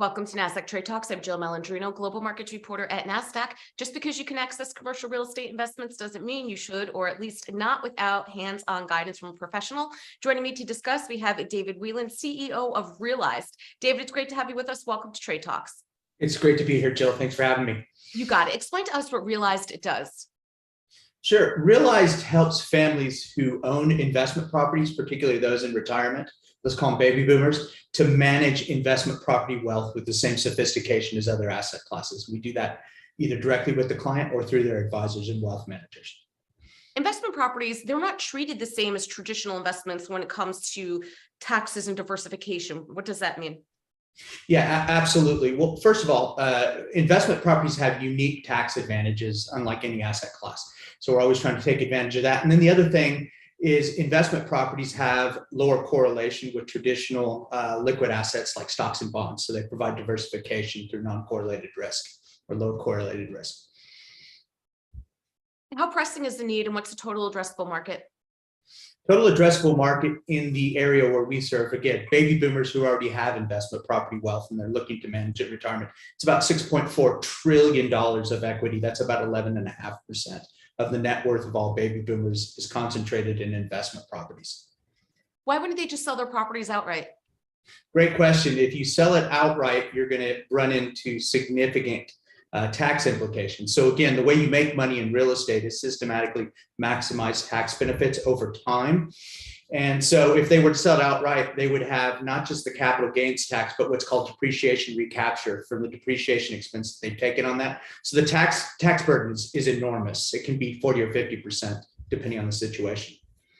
Welcome to Nasdaq TradeTalks. I'm Jill Malandrino, global markets reporter at Nasdaq. Just because you can access commercial real estate investments doesn't mean you should, or at least not without hands-on guidance from a professional. Joining me to discuss, we have David Wieland, CEO of Realized. David, it's great to have you with us. Welcome to Trade Talks. It's great to be here, Jill. Thanks for having me. You got it. Explain to us what Realized does. Sure. Realized helps families who own investment properties, particularly those in retirement, let's call them baby boomers, to manage investment property wealth with the same sophistication as other asset classes. We do that either directly with the client or through their advisors and wealth managers. Investment properties, they're not treated the same as traditional investments when it comes to taxes and diversification. What does that mean? Yeah, absolutely. Well, first of all, investment properties have unique tax advantages, unlike any asset class. So we're always trying to take advantage of that. And then the other thing is investment properties have lower correlation with traditional liquid assets like stocks and bonds. So they provide diversification through non-correlated risk or low correlated risk. How pressing is the need and what's the total addressable market? Total addressable market in the area where we serve, again, baby boomers who already have investment property wealth and they're looking to manage it in retirement. It's about $6.4 trillion of equity. That's about 11.5% of the net worth of all baby boomers is concentrated in investment properties. Why wouldn't they just sell their properties outright? Great question. If you sell it outright, you're going to run into significant tax implications. So again, the way you make money in real estate is systematically maximize tax benefits over time. And so if they were to sell it outright, they would have not just the capital gains tax, but what's called depreciation recapture from the depreciation expense that they've taken on that. So the tax burden is enormous. It can be 40 or 50%, depending on the situation.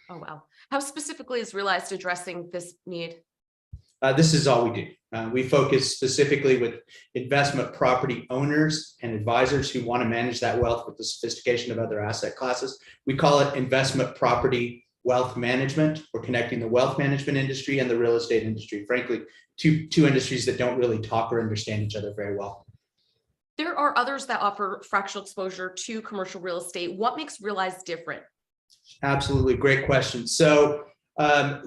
Oh, wow. How specifically is Realized addressing this need? This is all we do. We focus specifically with investment property owners and advisors who want to manage that wealth with the sophistication of other asset classes. We call it investment property wealth management. We're connecting the wealth management industry and the real estate industry, frankly, two industries that don't really talk or understand each other very well. There are others that offer fractional exposure to commercial real estate. What makes Realized different? Absolutely. Great question. So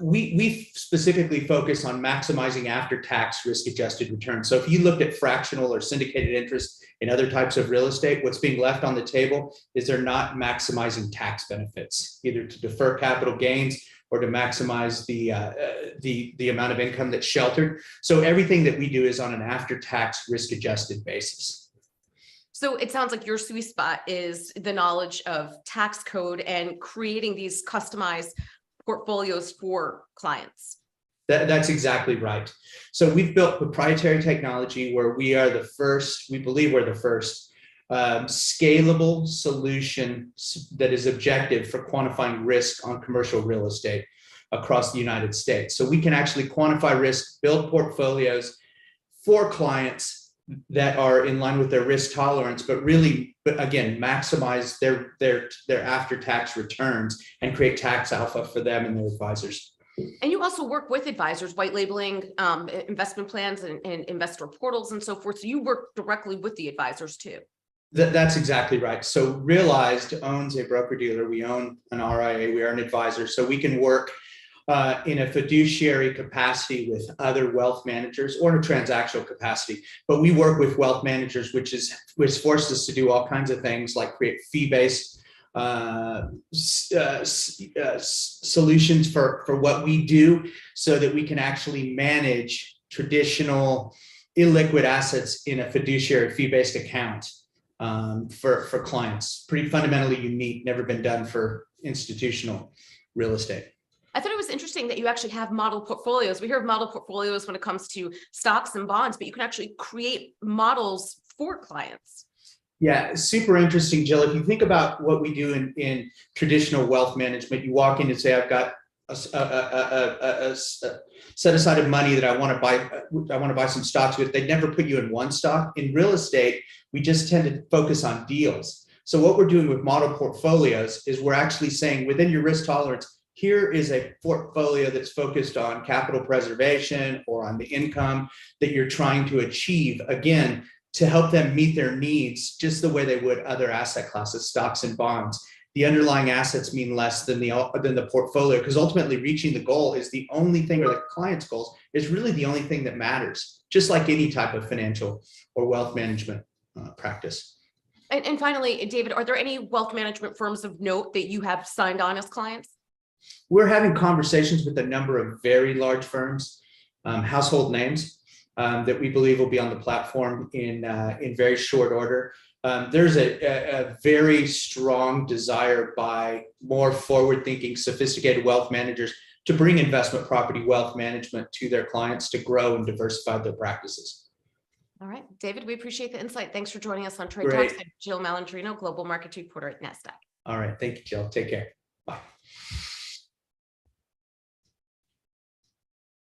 we specifically focus on maximizing after-tax risk-adjusted returns. So if you looked at fractional or syndicated interest in other types of real estate, what's being left on the table is they're not maximizing tax benefits, either to defer capital gains or to maximize the amount of income that's sheltered. So everything that we do is on an after-tax risk-adjusted basis. So it sounds like your sweet spot is the knowledge of tax code and creating these customized portfolios for clients. That's exactly right. So we've built proprietary technology where we believe we're the first scalable solution that is objective for quantifying risk on commercial real estate across the United States. So we can actually quantify risk, build portfolios for clients that are in line with their risk tolerance, but again, maximize their after-tax returns and create tax alpha for them and their advisors. And you also work with advisors, white labeling investment plans and investor portals and so forth. So you work directly with the advisors too. That's exactly right. So Realized owns a broker-dealer. We own an RIA. We are an advisor. So we can work in a fiduciary capacity with other wealth managers or in a transactional capacity. But we work with wealth managers, which forced us to do all kinds of things like create fee-based solutions for what we do so that we can actually manage traditional illiquid assets in a fiduciary fee-based account for clients. Pretty fundamentally unique, never been done for institutional real estate. I thought it was interesting that you actually have model portfolios. We hear of model portfolios when it comes to stocks and bonds, but you can actually create models for clients. Yeah, super interesting, Jill. If you think about what we do in traditional wealth management, you walk in and say, I've got a set aside of money that I want to buy some stocks with. They'd never put you in one stock. In real estate, we just tend to focus on deals. So what we're doing with model portfolios is we're actually saying within your risk tolerance, here is a portfolio that's focused on capital preservation or on the income that you're trying to achieve, again, to help them meet their needs just the way they would other asset classes, stocks and bonds. the underlying assets mean less than the portfolio, because ultimately reaching the goal is the only thing, or the client's goals is really the only thing that matters, just like any type of financial or wealth management practice. And finally, David, are there any wealth management firms of note that you have signed on as clients? We're having conversations with a number of very large firms, household names that we believe will be on the platform in very short order. There's a very strong desire by more forward-thinking, sophisticated wealth managers to bring investment property wealth management to their clients to grow and diversify their practices. All right, David, we appreciate the insight. Thanks for joining us on Trade Great. Talks. Jill Malandrino, Global Markets Reporter at Nasdaq. All right. Thank you, Jill. Take care. Bye.